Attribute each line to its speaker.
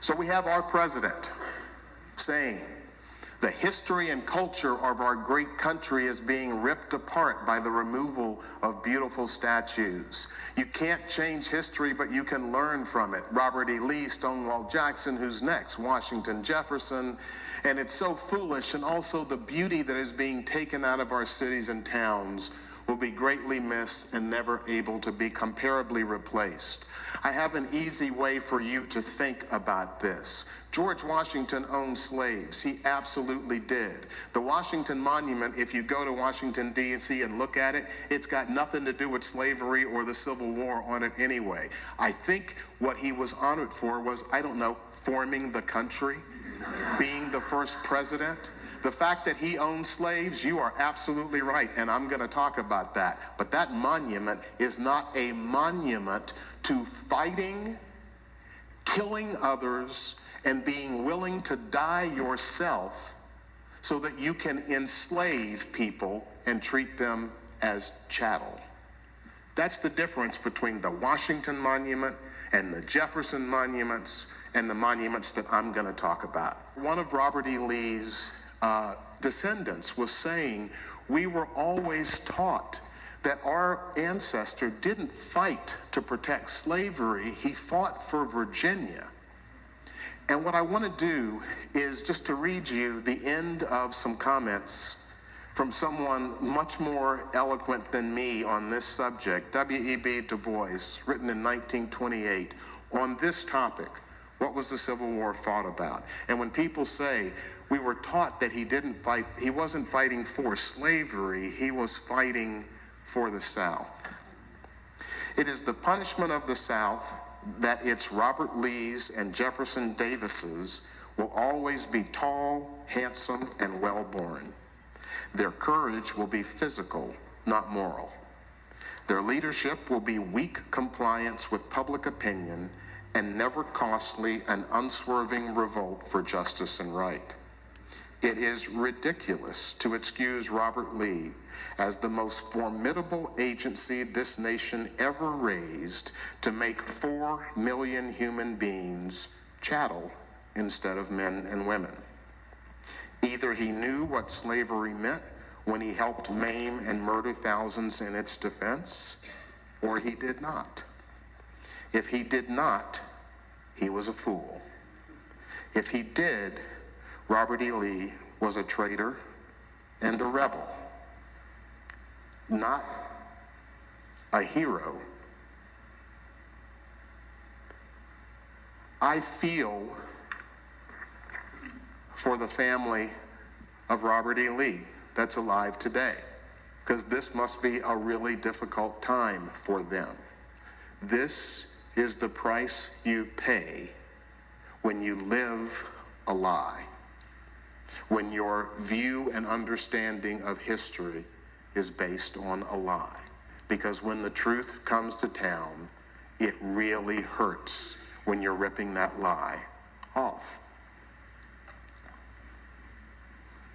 Speaker 1: So we have our president saying, the history and culture of our great country is being ripped apart by the removal of beautiful statues. You can't change history, but you can learn from it. Robert E. Lee, Stonewall Jackson, who's next? Washington, Jefferson. And it's so foolish, and also the beauty that is being taken out of our cities and towns will be greatly missed and never able to be comparably replaced. I have an easy way for you to think about this. George Washington owned slaves. He absolutely did. The Washington Monument, if you go to Washington, D.C. and look at it, it's got nothing to do with slavery or the Civil War on it anyway. I think what he was honored for was, I don't know, forming the country, being the first president. The fact that he owned slaves, you are absolutely right, and I'm going to talk about that. But that monument is not a monument to fighting, killing others, and being willing to die yourself so that you can enslave people and treat them as chattel. That's the difference between the Washington Monument and the Jefferson monuments and the monuments that I'm going to talk about. One of Robert E. Lee's descendants was saying, we were always taught that our ancestor didn't fight to protect slavery, he fought for Virginia. And what I want to do is just to read you the end of some comments from someone much more eloquent than me on this subject, W.E.B. Du Bois, written in 1928, on this topic. What was the Civil War fought about? And when people say, we were taught that he didn't fight, he wasn't fighting for slavery, he was fighting for the South. It is the punishment of the South that its Robert Lees and Jefferson Davises will always be tall, handsome, and well-born. Their courage will be physical, not moral. Their leadership will be weak compliance with public opinion and never costly and unswerving revolt for justice and right. It is ridiculous to excuse Robert Lee as the most formidable agency this nation ever raised to make 4 million human beings chattel instead of men and women. Either he knew what slavery meant when he helped maim and murder thousands in its defense, or he did not. If he did not, he was a fool. If he did, Robert E. Lee was a traitor and a rebel, not a hero. I feel for the family of Robert E. Lee that's alive today, because this must be a really difficult time for them. This is the price you pay when you live a lie, when your view and understanding of history is based on a lie. Because when the truth comes to town, it really hurts when you're ripping that lie off.